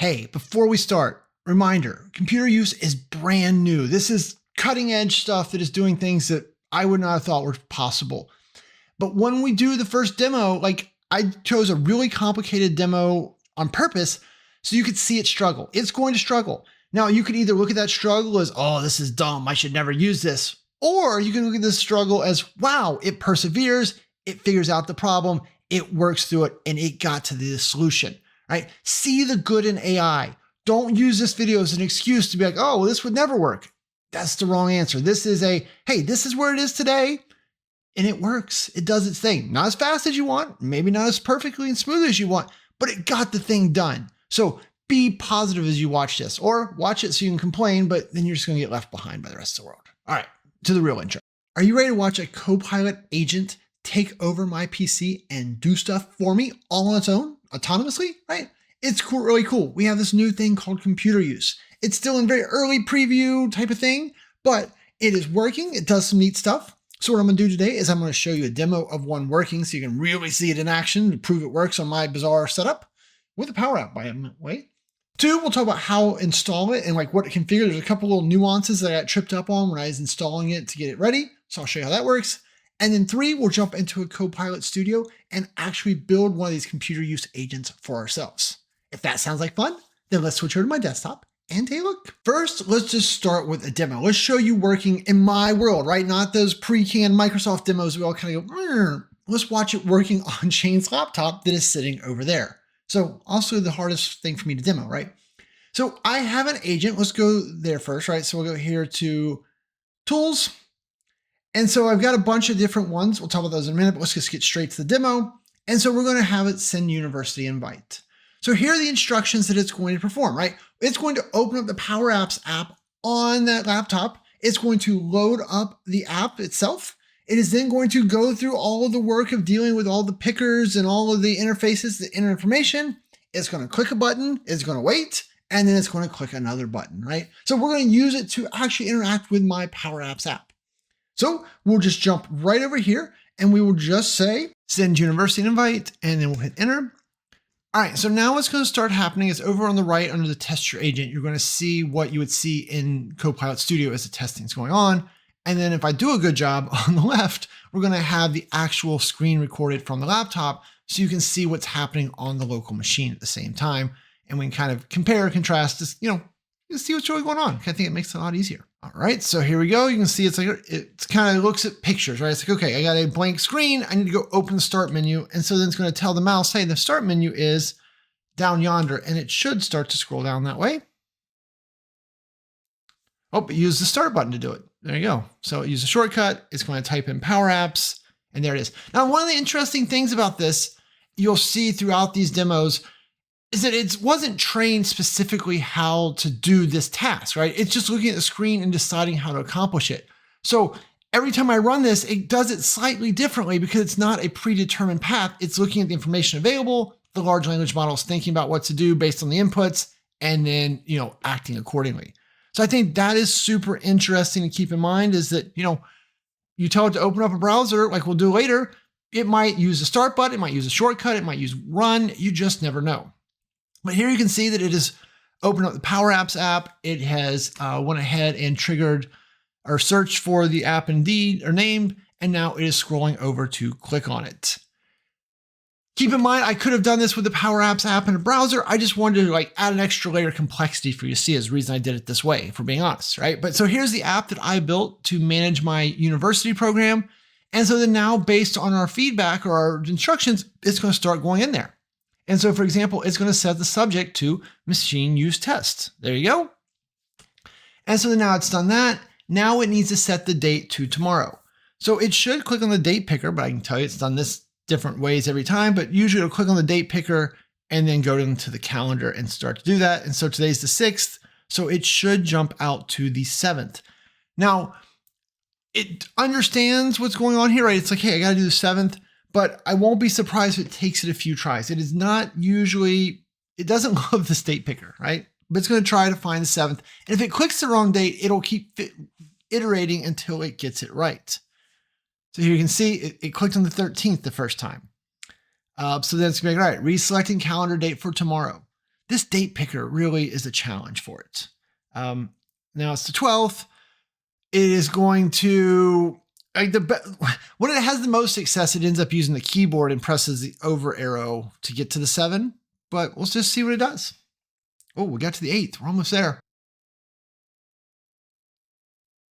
Hey, before we start, reminder, computer use is brand new. This is cutting edge stuff that is doing things that I would not have thought were possible. But when we do the first demo, I chose a really complicated demo on purpose so you could see it struggle. It's going to struggle. Now you can either look at that struggle as, oh, this is dumb, I should never use this. Or you can look at this struggle as, wow, it perseveres, it figures out the problem, it works through it, and it got to the solution, right? See the good in AI. Don't use this video as an excuse to be like, oh, well, this would never work. That's the wrong answer. This is hey, this is where it is today. And it works. It does its thing. Not as fast as you want, maybe not as perfectly and smooth as you want, but it got the thing done. So be positive as you watch this, or watch it so you can complain, but then you're just going to get left behind by the rest of the world. All right, to the real intro. Are you ready to watch a Copilot agent take over my PC and do stuff for me all on its own, autonomously, right? It's cool, really cool. We have this new thing called computer use. It's still in very early preview type of thing, but it is working. It does some neat stuff. So what I'm going to do today is I'm going to show you a demo of one working so you can really see it in action and prove it works on my bizarre setup with a Power App, by the way. 2, we'll talk about how to install it and what to configure. There's a couple little nuances that I got tripped up on when I was installing it to get it ready. So I'll show you how that works. And then 3, we'll jump into a Copilot Studio and actually build one of these computer use agents for ourselves. If that sounds like fun, then let's switch over to my desktop and take a look. First, let's just start with a demo. Let's show you working in my world, right? Not those pre-canned Microsoft demos we all kind of go, let's watch it working on Shane's laptop that is sitting over there. So also the hardest thing for me to demo, right? So I have an agent. Let's go there first, right? So we'll go here to Tools. And so I've got a bunch of different ones. We'll talk about those in a minute, but let's just get straight to the demo. And so we're going to have it send university invite. So here are the instructions that it's going to perform, right? It's going to open up the PowerApps app on that laptop. It's going to load up the app itself. It is then going to go through all of the work of dealing with all the pickers and all of the interfaces that enter information. It's going to click a button, it's going to wait, and then it's going to click another button, right? So we're going to use it to actually interact with my PowerApps app. So we'll just jump right over here and we will just say, send university invite, and then we'll hit enter. All right, so now what's going to start happening is over on the right under the test your agent, you're going to see what you would see in Copilot Studio as the testing is going on. And then if I do a good job on the left, we're going to have the actual screen recorded from the laptop so you can see what's happening on the local machine at the same time. And we can kind of compare, contrast, just, see what's really going on. I think it makes it a lot easier. All right, so here we go. You can see it kind of looks at pictures, right? It's like, okay, I got a blank screen. I need to go open the start menu. And so then it's going to tell the mouse, hey, the start menu is down yonder, and it should start to scroll down that way. Oh, it used the start button to do it. There you go. So it used a shortcut. It's going to type in PowerApps, and there it is. Now, one of the interesting things about this, you'll see throughout these demos, is that it wasn't trained specifically how to do this task, right? It's just looking at the screen and deciding how to accomplish it. So every time I run this, it does it slightly differently because it's not a predetermined path. It's looking at the information available. The large language model is thinking about what to do based on the inputs and then, acting accordingly. So I think that is super interesting to keep in mind is that, you tell it to open up a browser like we'll do later. It might use the start button. It might use a shortcut. It might use run. You just never know. But here you can see that it has opened up the PowerApps app. It has went ahead and triggered or searched for the app indeed or name, and now it is scrolling over to click on it. Keep in mind, I could have done this with the PowerApps app in a browser. I just wanted to add an extra layer of complexity for you to see as the reason I did it this way, for being honest, right? But so here's the app that I built to manage my university program. And so then now based on our feedback or our instructions, it's going to start going in there. And so, for example, it's going to set the subject to machine use test. There you go. And so now it's done that. Now it needs to set the date to tomorrow. So it should click on the date picker, but I can tell you it's done this different ways every time, but usually it'll click on the date picker and then go into the calendar and start to do that. And so today's the 6th. So it should jump out to the 7th. Now it understands what's going on here, right? It's like, hey, I got to do the 7th. But I won't be surprised if it takes it a few tries. It is not usually, it doesn't love the date picker, right? But it's going to try to find the 7th. And if it clicks the wrong date, it'll keep iterating until it gets it right. So here you can see it clicked on the 13th the first time. So then it's going to be like, all right, reselecting calendar date for tomorrow. this date picker really is a challenge for it. Now it's the 12th. It is going to, like when it has the most success, it ends up using the keyboard and presses the over arrow to get to the 7, but we'll just see what it does. Oh, we got to the 8th. We're almost there.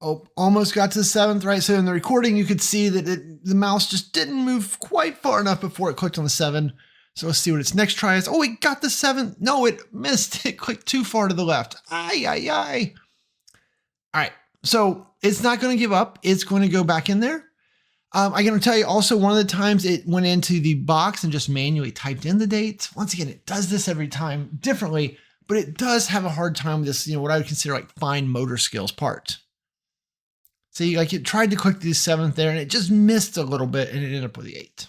Oh, almost got to the 7th, right? So in the recording, you could see that the mouse just didn't move quite far enough before it clicked on the 7. So let's see what its next try is. Oh, it got the 7th. No, it missed. It clicked too far to the left. Ay, ay, ay. All right. So it's not going to give up. It's going to go back in there. I'm going to tell you also, one of the times it went into the box and just manually typed in the date. Once again, it does this every time differently, but it does have a hard time with this, what I would consider like fine motor skills part. See, like it tried to click the 7th there and it just missed a little bit and it ended up with the 8th.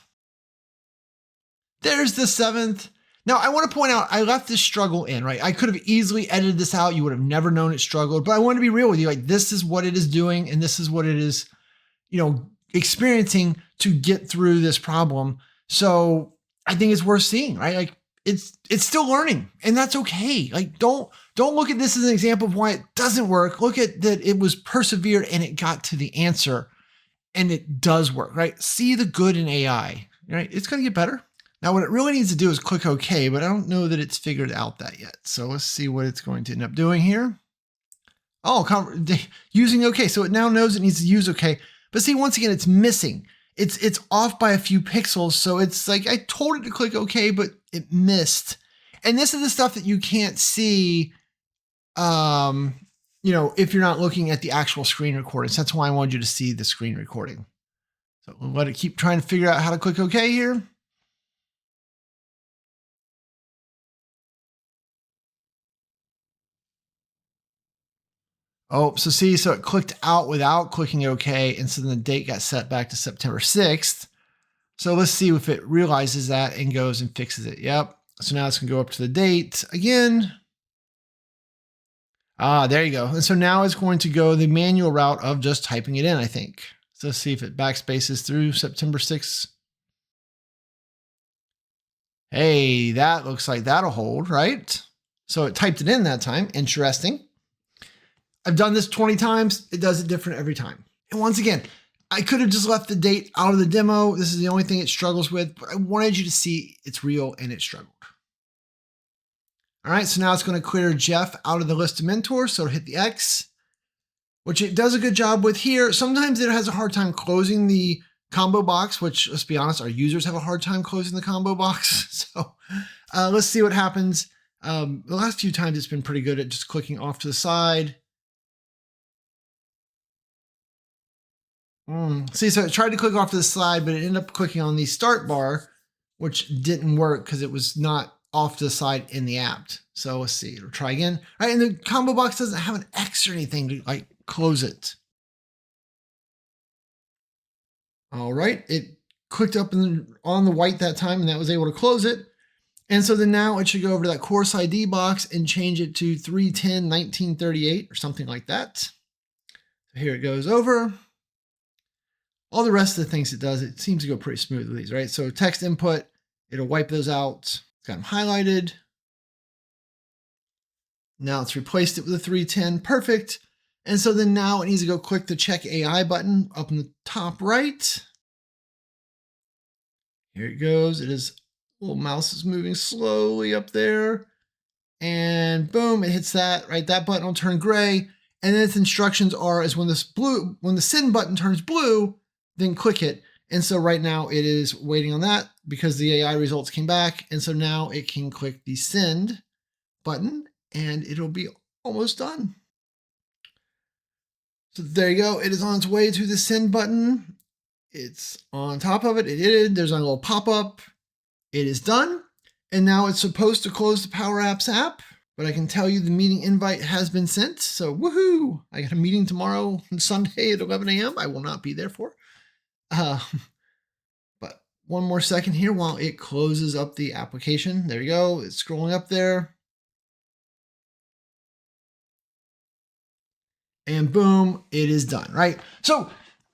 There's the 7th. Now I want to point out, I left this struggle in, right? I could have easily edited this out. You would have never known it struggled, but I want to be real with you. Like this is what it is doing. And this is what it is, experiencing to get through this problem. So I think it's worth seeing, right? Like it's still learning and that's okay. Like don't look at this as an example of why it doesn't work. Look at that it was persevered and it got to the answer and it does work, right? See the good in AI, right? It's going to get better. Now what it really needs to do is click OK, but I don't know that it's figured out that yet. So let's see what it's going to end up doing here. Oh, using OK. So it now knows it needs to use OK. But see, once again, it's missing. It's off by a few pixels. So it's like I told it to click OK, but it missed. And this is the stuff that you can't see, if you're not looking at the actual screen recordings. That's why I wanted you to see the screen recording. So we'll let it keep trying to figure out how to click OK here. Oh, so see, so it clicked out without clicking OK. And so then the date got set back to September 6th. So let's see if it realizes that and goes and fixes it. Yep. So now it's going to go up to the date again. Ah, there you go. And so now it's going to go the manual route of just typing it in, I think. So let's see if it backspaces through September 6th. Hey, that looks like that'll hold, right? So it typed it in that time. Interesting. I've done this 20 times. It does it different every time. And once again, I could have just left the date out of the demo. This is the only thing it struggles with, but I wanted you to see it's real and it struggled. All right, so now it's going to clear Jeff out of the list of mentors. So it'll hit the X, which it does a good job with here. Sometimes it has a hard time closing the combo box, which let's be honest, our users have a hard time closing the combo box. So let's see what happens. The last few times it's been pretty good at just clicking off to the side. See, so it tried to click off to the side, but it ended up clicking on the start bar, which didn't work because it was not off to the side in the app. So let's see, it'll try again. All right, and the combo box doesn't have an X or anything to like close it. All right, it clicked up on the white that time and that was able to close it. And so then now it should go over to that course ID box and change it to 310-1938 or something like that. So here it goes over. All the rest of the things it does, it seems to go pretty smooth with these, right? So text input, it'll wipe those out. It's got them highlighted. Now it's replaced it with a 310, perfect. And so then now it needs to go click the check AI button up in the top right. Here it goes. It is, little mouse is moving slowly up there. And boom, it hits that, right? That button will turn gray. And then its instructions are when the send button turns blue, then click it. And so right now it is waiting on that because the AI results came back. And so now it can click the send button and it'll be almost done. So there you go. It is on its way to the send button. It's on top of it. It did. There's a little pop-up. It is done. And now it's supposed to close the PowerApps app, but I can tell you the meeting invite has been sent. So woohoo! I got a meeting tomorrow, Sunday at 11 a.m. I will not be there for. But one more second here while it closes up the application. There you go. It's scrolling up there. And boom, it is done, right? So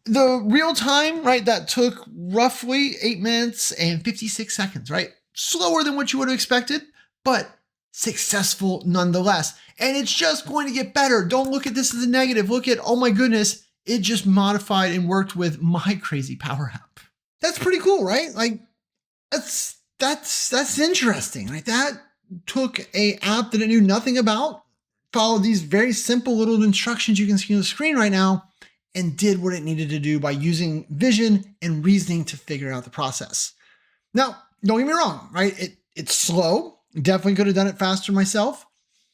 the real time, right, that took roughly 8 minutes and 56 seconds, right? Slower than what you would have expected, but successful nonetheless. And it's just going to get better. Don't look at this as a negative. Look at, oh my goodness, it just modified and worked with my crazy Power App. That's pretty cool, right? Like that's interesting. Like that took a app that it knew nothing about, followed these very simple little instructions you can see on the screen right now, and did what it needed to do by using vision and reasoning to figure out the process. Now, don't get me wrong, right? It's slow. Definitely could have done it faster myself.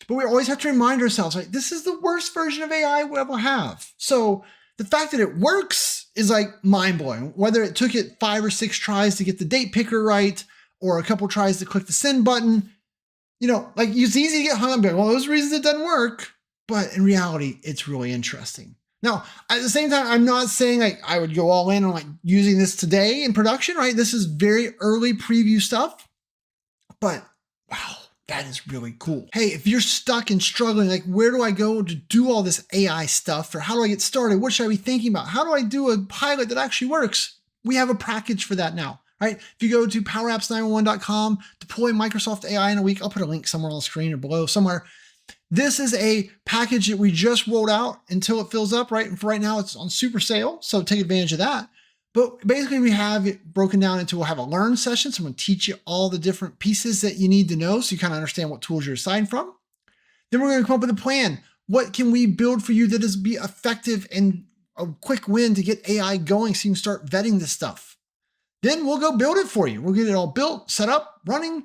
But we always have to remind ourselves, like, this is the worst version of AI we'll ever have. So the fact that it works is like mind-blowing. Whether it took it 5 or 6 tries to get the date picker right, or a couple tries to click the send button, like it's easy to get hung up on, well, those reasons it doesn't work. But in reality, it's really interesting. Now, at the same time, I'm not saying like I would go all in on like using this today in production, right? This is very early preview stuff, but wow, that is really cool. Hey, if you're stuck and struggling, like where do I go to do all this AI stuff? Or how do I get started? What should I be thinking about? How do I do a pilot that actually works? We have a package for that now, right? If you go to PowerApps911.com, deploy Microsoft AI in a week, I'll put a link somewhere on the screen or below somewhere. This is a package that we just rolled out until it fills up, right? And for right now, it's on super sale, so take advantage of that. But basically, we have it broken down into, we'll have a learn session. So I'm going to teach you all the different pieces that you need to know so you kind of understand what tools you're assigned from. Then we're going to come up with a plan. What can we build for you that is be effective and a quick win to get AI going so you can start vetting this stuff? Then we'll go build it for you. We'll get it all built, set up, running,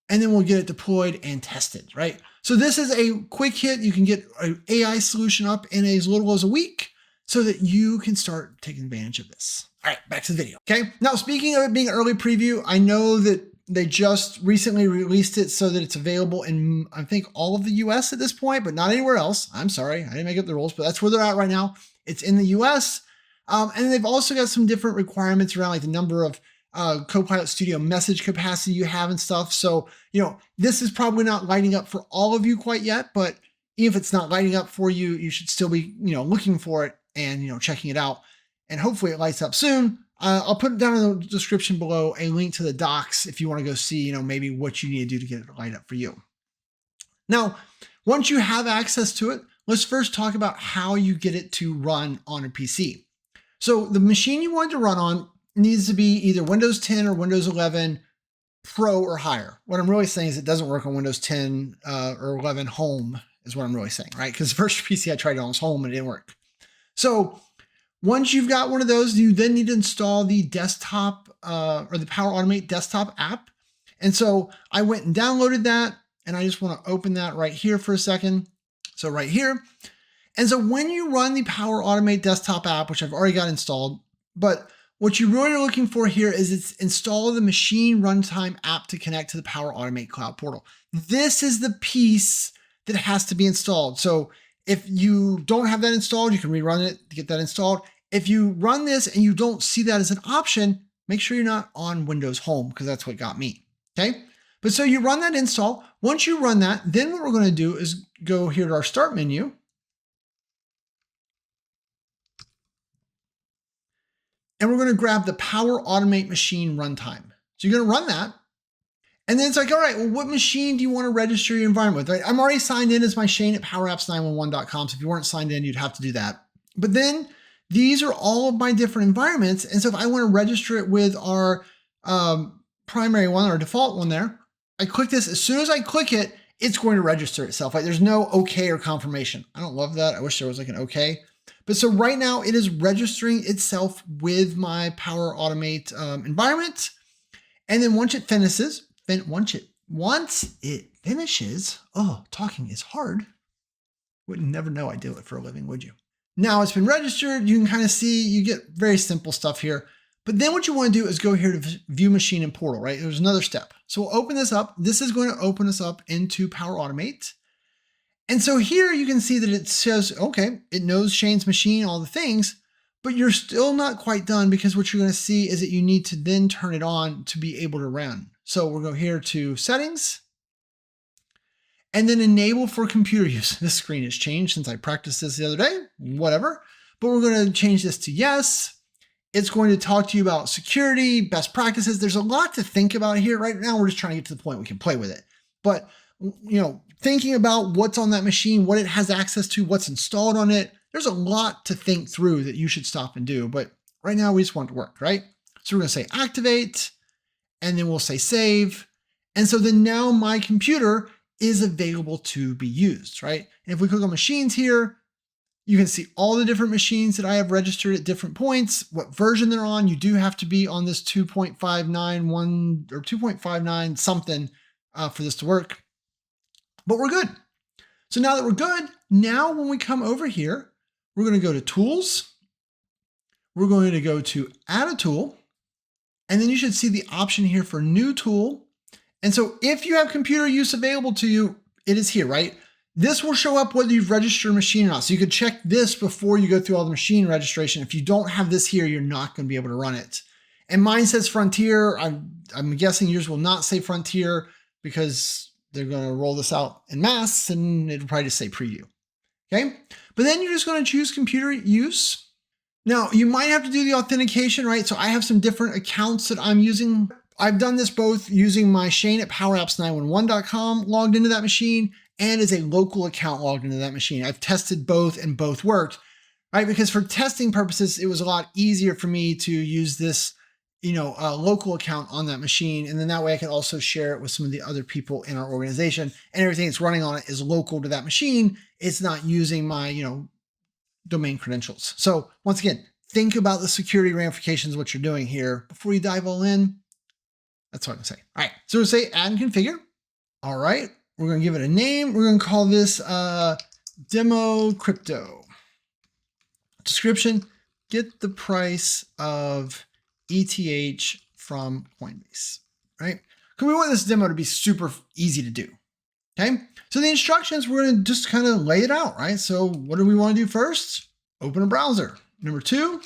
and then we'll get it deployed and tested, right? So this is a quick hit. You can get an AI solution up in as little as a week so that you can start taking advantage of this. All right, back to the video. Okay. Now, speaking of it being early preview, I know that they just recently released it so that it's available in, I think, all of the US at this point, but not anywhere else. I'm sorry, I didn't make up the rules, but that's where they're at right now. It's in the US. And they've also got some different requirements around like the number of Copilot Studio message capacity you have and stuff. So, this is probably not lighting up for all of you quite yet, but if it's not lighting up for you, you should still be, looking for it and, checking it out. And hopefully it lights up soon. I'll put it down in the description below, a link to the docs if you want to go see, maybe what you need to do to get it to light up for you. Now, once you have access to it, let's first talk about how you get it to run on a PC. So the machine you want it to run on needs to be either Windows 10 or Windows 11 Pro or higher. What I'm really saying is it doesn't work on Windows 10 or 11 Home is what I'm really saying, right? Because the first PC I tried on was Home and it didn't work. So once you've got one of those, you then need to install the desktop or the Power Automate desktop app. And so I went and downloaded that, and I just want to open that right here for a second. So right here. And so when you run the Power Automate desktop app, which I've already got installed, but what you really are looking for here is it's install the machine runtime app to connect to the Power Automate cloud portal. This is the piece that has to be installed. So if you don't have that installed, you can rerun it to get that installed. If you run this and you don't see that as an option, make sure you're not on Windows Home because that's what got me, okay? But so you run that install. Once you run that, then what we're going to do is go here to our start menu. And we're going to grab the Power Automate machine runtime. So you're going to run that. And then it's like, all right, well, what machine do you want to register your environment with? Right? I'm already signed in as my Shane at PowerApps911.com. So if you weren't signed in, you'd have to do that. But then these are all of my different environments. And so if I want to register it with our primary one, our default one there, I click this. As soon as I click it, it's going to register itself. Like there's no okay or confirmation. I don't love that. I wish there was like an okay. But so right now it is registering itself with my Power Automate environment. And then once it finishes, oh, talking is hard. Would never know I do it for a living, would you? Now it's been registered. You can kind of see, you get very simple stuff here. But then what you want to do is go here to view machine and portal, right? There's another step. So we'll open this up. This is going to open us up into Power Automate. And so here you can see that it says, okay, it knows Shane's machine, all the things, but you're still not quite done because what you're going to see is that you need to then turn it on to be able to run. So we'll go here to settings and then enable for computer use. This screen has changed since I practiced this the other day, whatever, but we're going to change this to yes. It's going to talk to you about security, best practices. There's a lot to think about here. Right now, we're just trying to get to the point we can play with it. But thinking about what's on that machine, what it has access to, what's installed on it. There's a lot to think through that you should stop and do, but right now we just want it to work, right? So we're going to say activate, and then we'll say save. And so then now my computer is available to be used, right? And if we click on machines here, you can see all the different machines that I have registered at different points, what version they're on. You do have to be on this 2.591 or 2.59 something for this to work, but we're good. So now that we're good, now when we come over here, we're going to go to tools. We're going to go to add a tool, and then you should see the option here for new tool. And so if you have computer use available to you, it is here, right? This will show up whether you've registered a machine or not. So you could check this before you go through all the machine registration. If you don't have this here, you're not going to be able to run it. And mine says Frontier. I'm guessing yours will not say Frontier because they're going to roll this out en masse, and it'll probably just say preview. Okay. But then you're just going to choose computer use. Now you might have to do the authentication, right? So I have some different accounts that I'm using. I've done this both using my Shane at PowerApps911.com logged into that machine, and as a local account logged into that machine. I've tested both and both worked, right? Because for testing purposes, it was a lot easier for me to use this, local account on that machine. And then that way I can also share it with some of the other people in our organization, and everything that's running on it is local to that machine. It's not using my, domain credentials. So once again, think about the security ramifications of what you're doing here before you dive all in. That's what I'm going to say. All right. So we'll say add and configure. All right. We're going to give it a name. We're going to call this demo crypto. Description: get the price of ETH from Coinbase, right? Because we want this demo to be super easy to do. Okay. So the instructions, we're going to just kind of lay it out, right? So what do we want to do first? Open a browser. Number 2,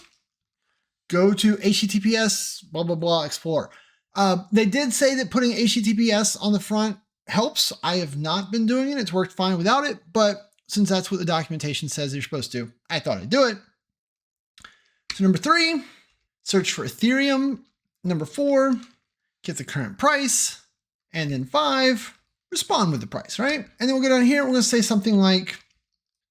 go to HTTPS, blah, blah, blah, explore. They did say that putting HTTPS on the front helps. I have not been doing it. It's worked fine without it, but since that's what the documentation says you're supposed to, I thought I'd do it. So number 3, search for Ethereum. Number 4, get the current price. And then 5, respond with the price, right? And then we'll go down here. We're going to say something like,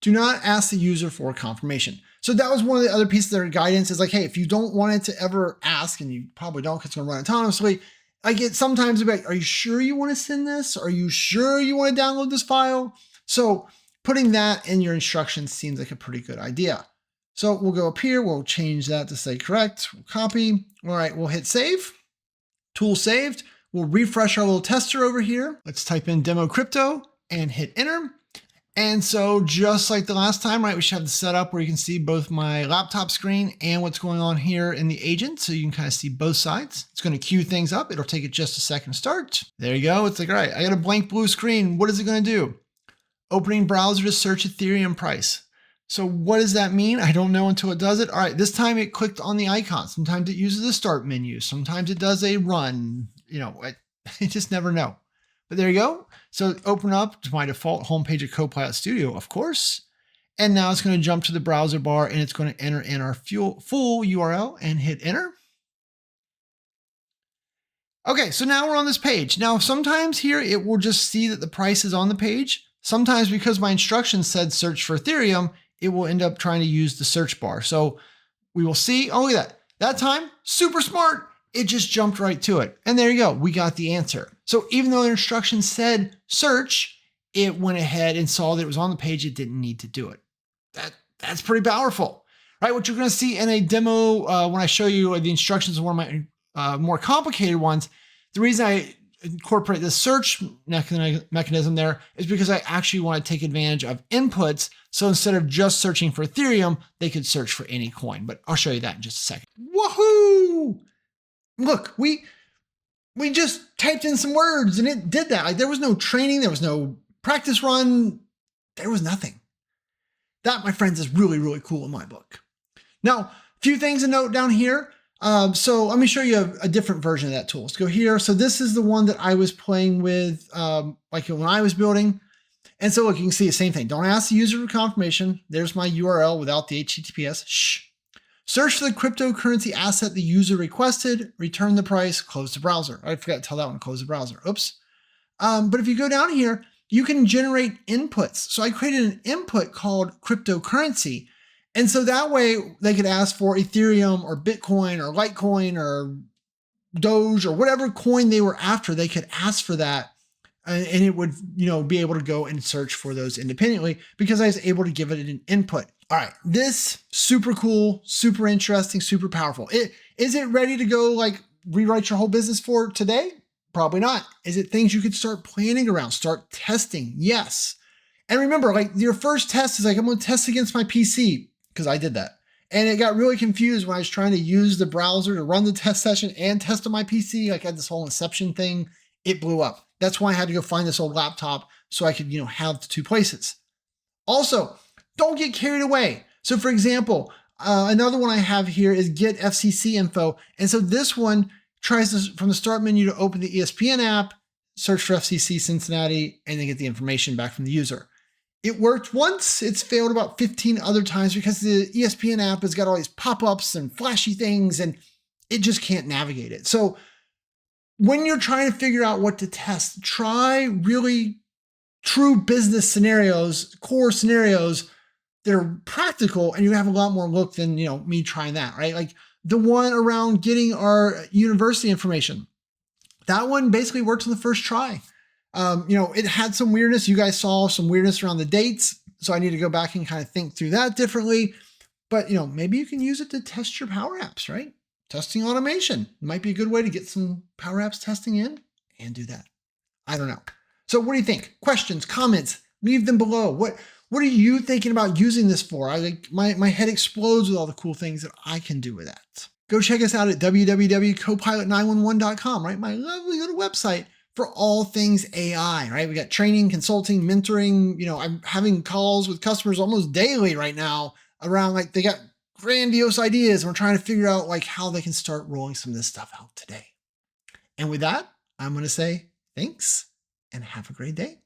do not ask the user for confirmation. So that was one of the other pieces of their guidance is like, hey, if you don't want it to ever ask, and you probably don't because it's going to run autonomously, I get sometimes about, are you sure you want to send this? Are you sure you want to download this file? So putting that in your instructions seems like a pretty good idea. So we'll go up here. We'll change that to say correct. We'll copy. All right, we'll hit save. Tool saved. We'll refresh our little tester over here. Let's type in demo crypto and hit enter. And so just like the last time, right, we should have the setup where you can see both my laptop screen and what's going on here in the agent. So you can kind of see both sides. It's going to queue things up. It'll take it just a second to start. There you go. It's like, all right, I got a blank blue screen. What is it going to do? Opening browser to search Ethereum price. So what does that mean? I don't know until it does it. All right, this time it clicked on the icon. Sometimes it uses the start menu. Sometimes it does a run. I just never know. But there you go. So open up to my default homepage of Copilot Studio, of course. And now it's going to jump to the browser bar and it's going to enter in our full URL and hit enter. Okay, so now we're on this page. Now, sometimes here it will just see that the price is on the page. Sometimes because my instructions said search for Ethereum, it will end up trying to use the search bar. So we will see, oh, look at that. That time, super smart. It just jumped right to it. And there you go. We got the answer. So even though the instructions said search, it went ahead and saw that it was on the page. It didn't need to do it. That's pretty powerful, right? What you're going to see in a demo when I show you the instructions of one of my more complicated ones, the reason I incorporate the search mechanism there is because I actually want to take advantage of inputs. So instead of just searching for Ethereum, they could search for any coin. But I'll show you that in just a second. Woohoo! Look, we just typed in some words and it did that. Like there was no training. There was no practice run. There was nothing. That, my friends, is really, really cool in my book. Now, a few things to note down here. So let me show you a different version of that tool. Let's go here. So this is the one that I was playing with, like when I was building. And so look, you can see the same thing. Don't ask the user for confirmation. There's my URL without the HTTPS. Shh. Search for the cryptocurrency asset the user requested, return the price, close the browser. I forgot to tell that one, close the browser. Oops. But if you go down here, you can generate inputs. So I created an input called cryptocurrency. And so that way they could ask for Ethereum or Bitcoin or Litecoin or Doge or whatever coin they were after, they could ask for that. And it would, be able to go and search for those independently because I was able to give it an input. All right, this super cool, super interesting, super powerful. Is it ready to go like rewrite your whole business for today? Probably not. Is it things you could start planning around, start testing? Yes. And remember, like your first test is like, I'm going to test against my PC because I did that. And it got really confused when I was trying to use the browser to run the test session and test on my PC. Like I had this whole Inception thing. It blew up. That's why I had to go find this old laptop so I could, have the two places. Also, don't get carried away. So for example, another one I have here is get FCC info. And so this one tries to, from the start menu, to open the ESPN app, search for FCC Cincinnati, and then get the information back from the user. It worked once. It's failed about 15 other times because the ESPN app has got all these pop-ups and flashy things, and it just can't navigate it. So when you're trying to figure out what to test, try really true business scenarios, core scenarios that are practical, and you have a lot more look than, me trying that, right? Like the one around getting our university information. That one basically worked on the first try. It had some weirdness. You guys saw some weirdness around the dates. So I need to go back and kind of think through that differently. But, maybe you can use it to test your PowerApps, right? Testing automation might be a good way to get some PowerApps testing in and do that. I don't know. So what do you think? Questions, comments, leave them below. What are you thinking about using this for? My head explodes with all the cool things that I can do with that. Go check us out at www.copilot911.com, right? My lovely little website for all things AI, right? We got training, consulting, mentoring. I'm having calls with customers almost daily right now around they got grandiose ideas. And we're trying to figure out how they can start rolling some of this stuff out today. And with that, I'm going to say thanks and have a great day.